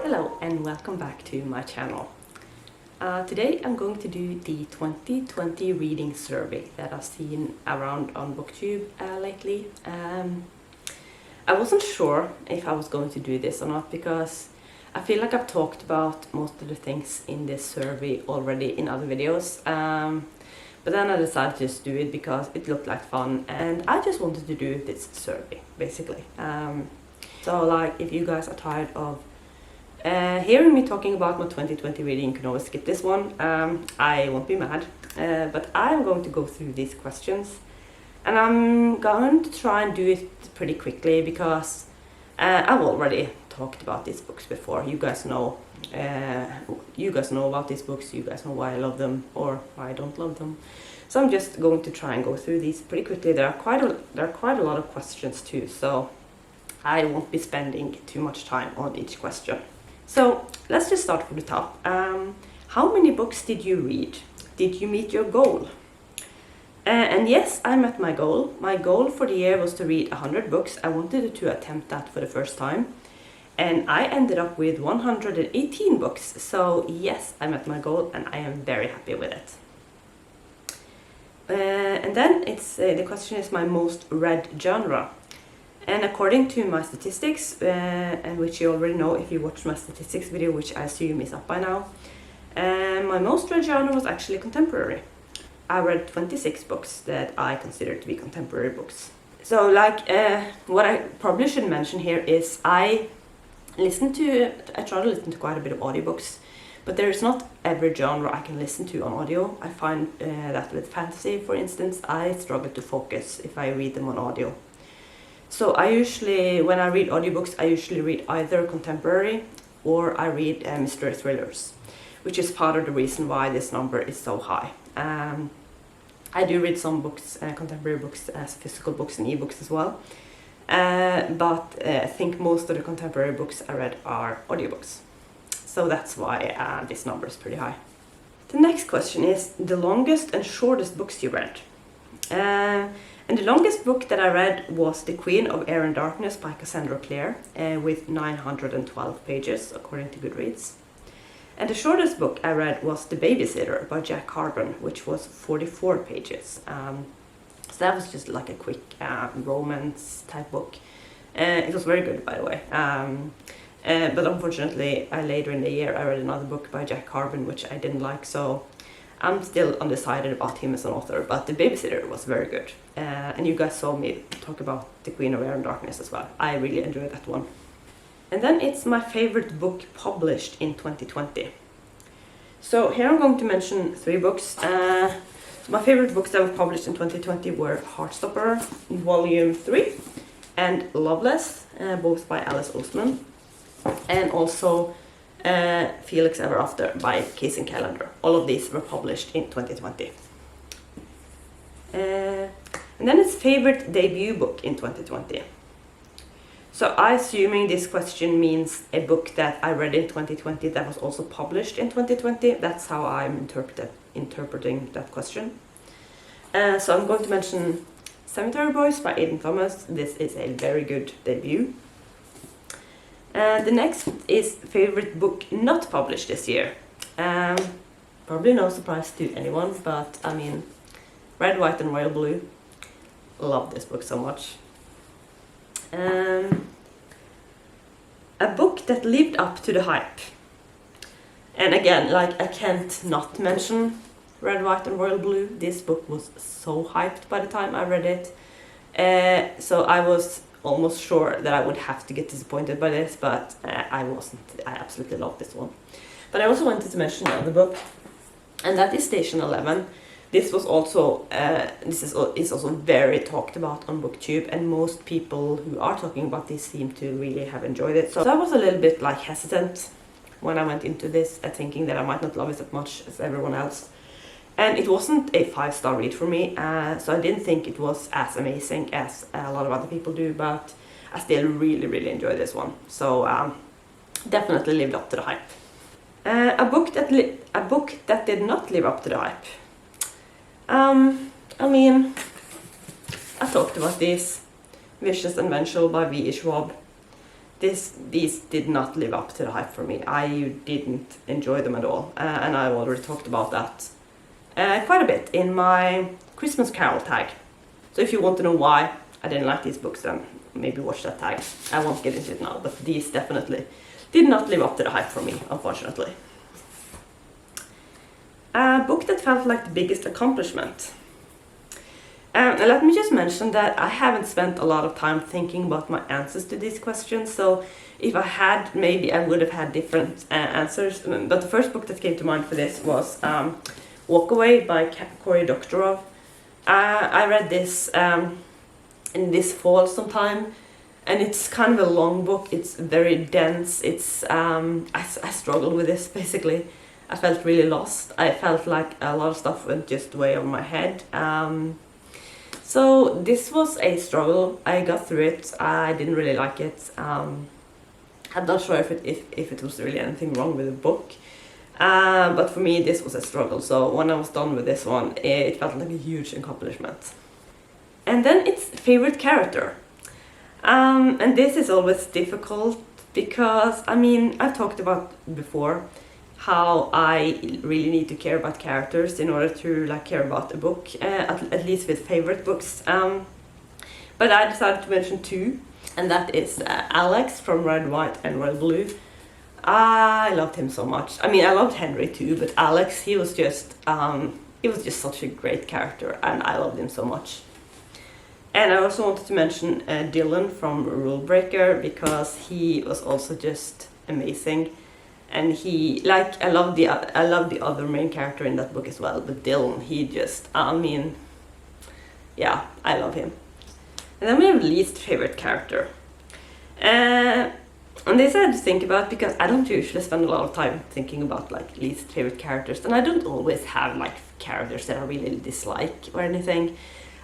Hello and welcome back to my channel. Today I'm going to do the 2020 reading survey that I've seen around on BookTube lately. I wasn't sure if I was going to do this or not because I feel like I've talked about most of the things in this survey already in other videos. But then I decided to just do it because it looked like fun and I just wanted to do this survey basically. So like if you guys are tired of hearing me talking about my 2020 reading, you can always skip this one. I won't be mad, but I'm going to go through these questions and I'm going to try and do it pretty quickly because I've already talked about these books before. You guys know about these books, you guys know why I love them or why I don't love them. So I'm just going to try and go through these pretty quickly. There are quite a lot of questions too, so I won't be spending too much time on each question. So let's just start from the top. How many books did you read? Did you meet your goal? And yes, I met my goal. My goal for the year was to read 100 books. I wanted to attempt that for the first time. And I ended up with 118 books. So yes, I met my goal and I am very happy with it. And then the question is my most read genre. And according to my statistics, and which you already know if you watched my statistics video, which I assume is up by now, my most read genre was actually contemporary. I read 26 books that I consider to be contemporary books. So like, what I probably should mention here is I try to listen to quite a bit of audiobooks, but there is not every genre I can listen to on audio. I find that with fantasy, for instance, I struggle to focus if I read them on audio. So when I read audiobooks, I usually read either contemporary or I read mystery thrillers, which is part of the reason why this number is so high. I do read some books, contemporary books as physical books and ebooks as well, but I think most of the contemporary books I read are audiobooks. So that's why this number is pretty high. The next question is the longest and shortest books you read. And the longest book that I read was The Queen of Air and Darkness by Cassandra Clare, with 912 pages, according to Goodreads. And the shortest book I read was The Babysitter by Jack Carbon, which was 44 pages. So that was just like a quick romance type book. It was very good, by the way. But unfortunately, later in the year, I read another book by Jack Carbon, which I didn't like, so I'm still undecided about him as an author, but The Babysitter was very good. And you guys saw me talk about The Queen of Air and Darkness as well. I really enjoyed that one. And then it's my favorite book published in 2020. So here I'm going to mention 3 books. So my favorite books that were published in 2020 were Heartstopper, Volume 3, and Loveless, both by Alice Oseman, and also Felix Ever After by Casey Callender. All of these were published in 2020. And then it's favorite debut book in 2020. So I'm assuming this question means a book that I read in 2020 that was also published in 2020. That's how I'm interpreting that question. So I'm going to mention Cemetery Boys by Aidan Thomas. This is a very good debut. The next is favorite book not published this year. Probably no surprise to anyone, but I mean, Red, White and Royal Blue. Love this book so much. A book that lived up to the hype. And again, like I can't not mention Red, White and Royal Blue. This book was so hyped by the time I read it. So I was almost sure that I would have to get disappointed by this, but I wasn't. I absolutely loved this one. But I also wanted to mention another book, and that is Station 11. This was also is also very talked about on BookTube, and most people who are talking about this seem to really have enjoyed it. So I was a little bit like hesitant when I went into this, thinking that I might not love it as much as everyone else. And it wasn't a 5-star read for me, so I didn't think it was as amazing as a lot of other people do, but I still really, really enjoyed this one. So definitely lived up to the hype. A book that did not live up to the hype. I mean, I talked about this. Vicious and Vengeful by V.E. Schwab. these did not live up to the hype for me. I didn't enjoy them at all, and I've already talked about that quite a bit in my Christmas Carol tag. So if you want to know why I didn't like these books, then maybe watch that tag. I won't get into it now, but these definitely did not live up to the hype for me, unfortunately. A book that felt like the biggest accomplishment. And let me just mention that I haven't spent a lot of time thinking about my answers to these questions, so if I had, maybe I would have had different answers. But the first book that came to mind for this was Walk Away by Cory Doctorow. I read this in this fall sometime, and it's kind of a long book. It's very dense. It's I struggled with this basically. I felt really lost. I felt like a lot of stuff went just way over my head. So this was a struggle. I got through it. I didn't really like it. I'm not sure if it was really anything wrong with the book. But for me this was a struggle. So when I was done with this one, it felt like a huge accomplishment. And then it's favorite character. And this is always difficult because, I mean, I've talked about before how I really need to care about characters in order to like care about a book, at least with favorite books. But I decided to mention two, and that is Alex from Red, White and Royal Blue. I loved him so much. I mean, I loved Henry too, but Alex, he was just such a great character, and I loved him so much. And I also wanted to mention Dylan from Rule Breaker, because he was also just amazing. And he, like, I love the other main character in that book as well, but Dylan, he just, I mean, yeah, I love him. And then we have least favorite character. And this I had to think about because I don't usually spend a lot of time thinking about like least favorite characters, and I don't always have like characters that I really dislike or anything.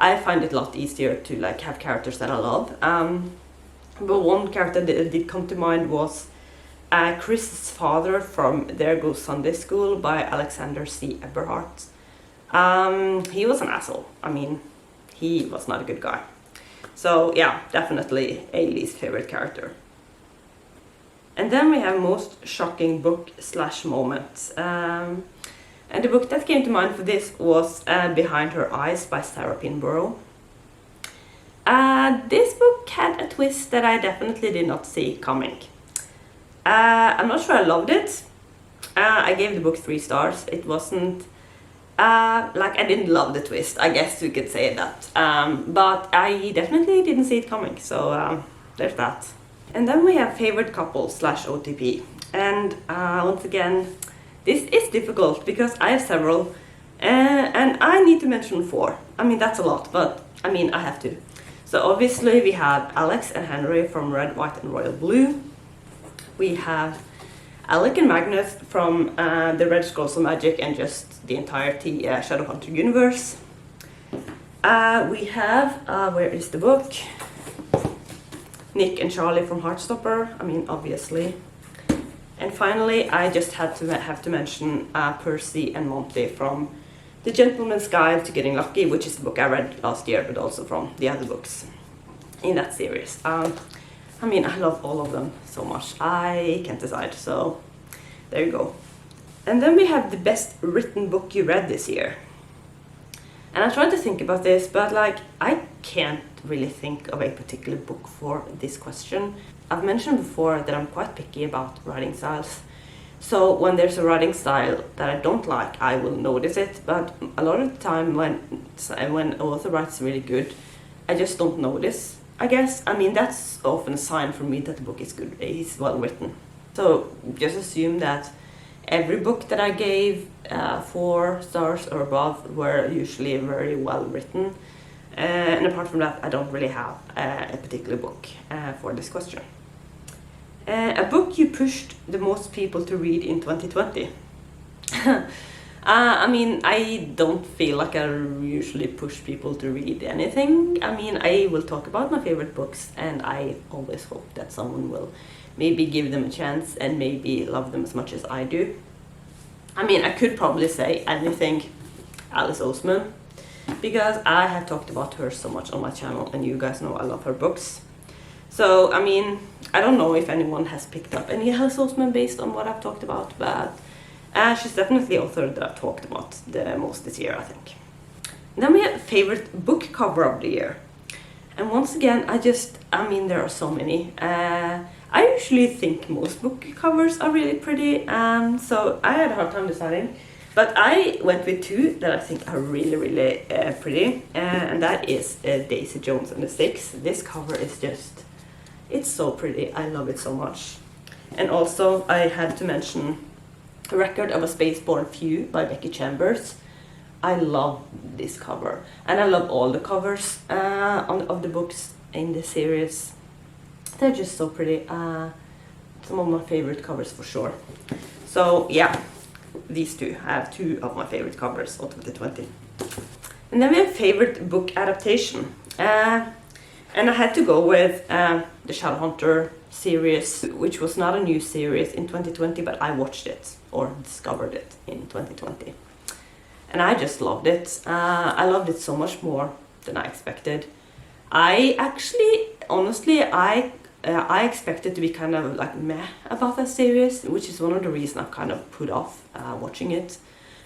I find it a lot easier to like have characters that I love. But one character that did come to mind was Chris's father from There Goes Sunday School by Alexander C. Eberhardt. He was an asshole. I mean, he was not a good guy. So yeah, definitely a least favorite character. And then we have most shocking book / moment. And the book that came to mind for this was Behind Her Eyes by Sarah Pinborough. This book had a twist that I definitely did not see coming. I'm not sure I loved it. I gave the book 3 stars. It wasn't like I didn't love the twist, I guess you could say that. But I definitely didn't see it coming, so there's that. And then we have favorite couple / OTP. And once again, this is difficult because I have several, and I need to mention 4. I mean, that's a lot, but I mean, I have to. So obviously we have Alex and Henry from Red, White and Royal Blue. We have Alec and Magnus from the Red Scrolls of Magic and just the entirety Shadowhunter universe. We have, where is the book? Nick and Charlie from Heartstopper, I mean, obviously. And finally, I just have to mention Percy and Monty from The Gentleman's Guide to Getting Lucky, which is the book I read last year, but also from the other books in that series. I mean, I love all of them so much. I can't decide, so there you go. And then we have the best written book you read this year. And I tried to think about this, but like, I can't really think of a particular book for this question. I've mentioned before that I'm quite picky about writing styles. So when there's a writing style that I don't like, I will notice it. But a lot of the time when an author writes really good, I just don't notice, I guess. I mean, that's often a sign for me that the book is good, is well written. So just assume that every book that I gave 4 stars or above were usually very well written. And apart from that, I don't really have a particular book for this question. A book you pushed the most people to read in 2020? I mean, I don't feel like I usually push people to read anything. I mean, I will talk about my favorite books, and I always hope that someone will maybe give them a chance and maybe love them as much as I do. I mean, I could probably say anything Alice Oseman, because I have talked about her so much on my channel, and you guys know I love her books. So, I mean, I don't know if anyone has picked up any Alice Oseman based on what I've talked about, but she's definitely the author that I've talked about the most this year, I think. And then we have favorite book cover of the year. And once again, I mean, there are so many. I usually think most book covers are really pretty, so I had a hard time deciding. But I went with two that I think are really, really pretty, and that is Daisy Jones and the Six. This cover is just, it's so pretty. I love it so much. And also, I had to mention A Record of a Spaceborne Few by Becky Chambers. I love this cover, and I love all the covers of the books in this series. They're just so pretty. Some of my favorite covers for sure. So yeah, these two. I have two of my favorite covers of 2020. And then we have favorite book adaptation. And I had to go with the Shadowhunter series, which was not a new series in 2020, but I watched it or discovered it in 2020. And I just loved it. I loved it so much more than I expected. I actually, honestly, I expected to be kind of like meh about that series, which is one of the reasons I've kind of put off watching it.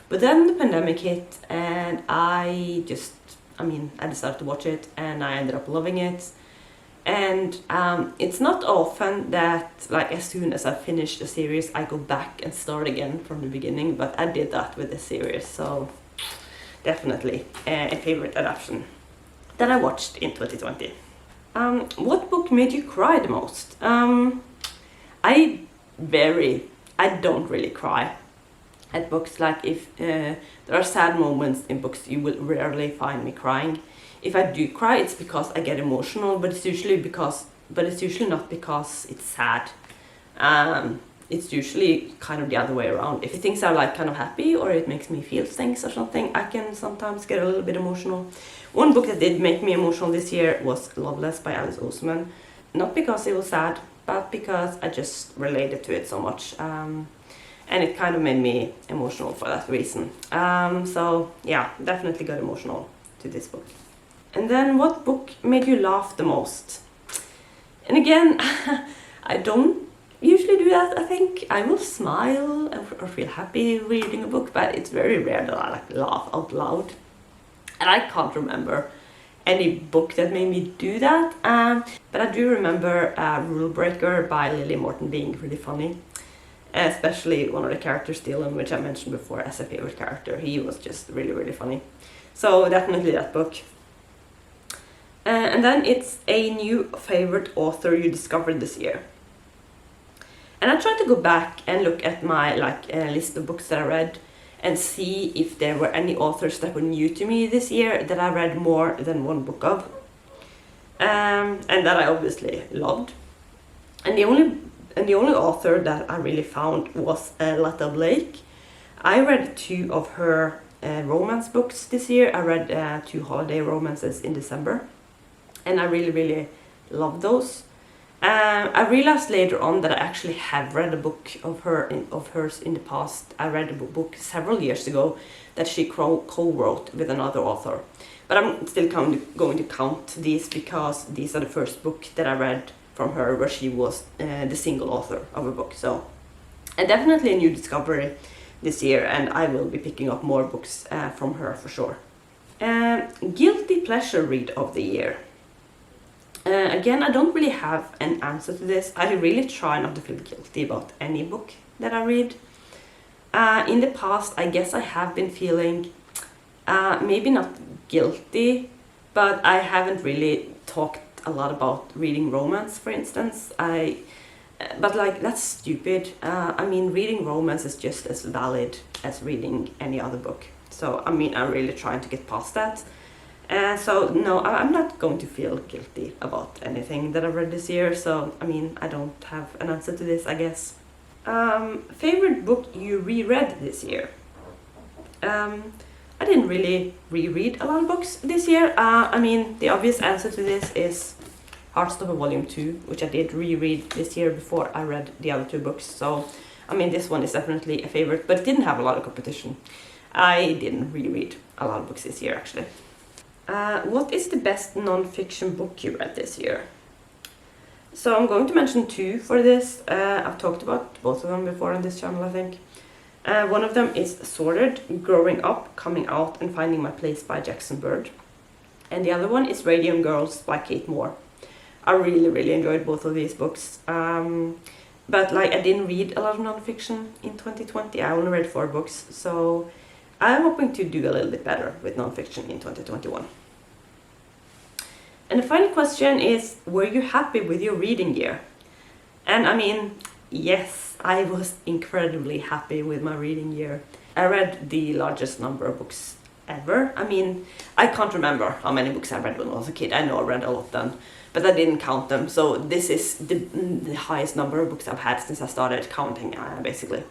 But then the pandemic hit, and I decided to watch it, and I ended up loving it. And it's not often that, like, as soon as I finish the series, I go back and start again from the beginning, but I did that with this series, so definitely a favorite adaptation that I watched in 2020. What book made you cry the most? I don't really cry at books. Like, if there are sad moments in books, you will rarely find me crying. If I do cry, it's because I get emotional, but it's usually not because it's sad. It's usually kind of the other way around. If things are like kind of happy, or it makes me feel things or something, I can sometimes get a little bit emotional. One book that did make me emotional this year was Loveless by Alice Oseman. Not because it was sad, but because I just related to it so much. And it kind of made me emotional for that reason. So yeah, definitely got emotional to this book. And then, what book made you laugh the most? And again, I don't usually do that, I think. I will smile or feel happy reading a book, but it's very rare that I like laugh out loud. And I can't remember any book that made me do that. But I do remember Rule Breaker by Lily Morton being really funny. Especially one of the characters, Dylan, which I mentioned before as a favorite character. He was just really, really funny. So definitely that book. And then it's a new favorite author you discovered this year. And I tried to go back and look at my list of books that I read and see if there were any authors that were new to me this year that I read more than one book of. And that I obviously loved. And the only author that I really found was Lata Blake. I read two of her romance books this year. I read two holiday romances in December. And I really, really loved those. I realized later on that I actually have read a book of hers in the past. I read a book several years ago that she co-wrote with another author. But I'm still going to count these because these are the first book that I read from her where she was the single author of a book. So definitely a new discovery this year, and I will be picking up more books from her for sure. Guilty pleasure read of the year. Again, I don't really have an answer to this. I really try not to feel guilty about any book that I read. In the past, I guess I have been feeling maybe not guilty, but I haven't really talked a lot about reading romance, for instance. But like, that's stupid. I mean, reading romance is just as valid as reading any other book. So, I mean, I'm really trying to get past that. So, no, I'm not going to feel guilty about anything that I've read this year. So, I mean, I don't have an answer to this, I guess. Favorite book you reread this year? I didn't really reread a lot of books this year. I mean, the obvious answer to this is Heartstopper Volume 2, which I did reread this year before I read the other two books. So, I mean, this one is definitely a favorite, but it didn't have a lot of competition. I didn't reread a lot of books this year, actually. What is the best non-fiction book you read this year? So I'm going to mention two for this. I've talked about both of them before on this channel, I think. One of them is Sorted, Growing Up, Coming Out and Finding My Place by Jackson Bird. And the other one is Radium Girls by Kate Moore. I really enjoyed both of these books. But like, I didn't read a lot of nonfiction in 2020. I only read 4 books, so I'm hoping to do a little bit better with nonfiction in 2021. And the final question is, were you happy with your reading year? And I mean, yes, I was incredibly happy with my reading year. I read the largest number of books ever. I mean, I can't remember how many books I read when I was a kid. I know I read a lot then, but I didn't count them. So this is the highest number of books I've had since I started counting, basically.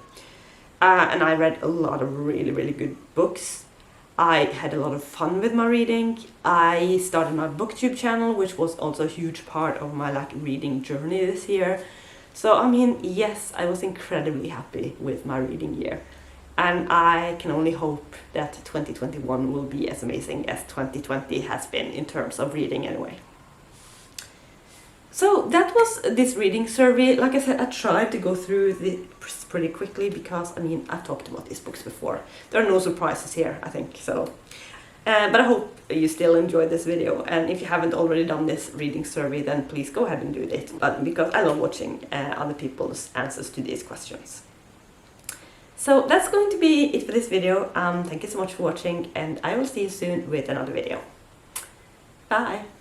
And I read a lot of really good books. I had a lot of fun with my reading. I started my booktube channel, which was also a huge part of my reading journey this year. So I mean, yes, I was incredibly happy with my reading year. And I can only hope that 2021 will be as amazing as 2020 has been in terms of reading anyway. So that was this reading survey. Like I said, I tried to go through this pretty quickly because, I mean, I've talked about these books before. There are no surprises here, I think, so. But I hope you still enjoyed this video, and if you haven't already done this reading survey, then please go ahead and do it, because I love watching other people's answers to these questions. So that's going to be it for this video. Thank you so much for watching, and I will see you soon with another video. Bye!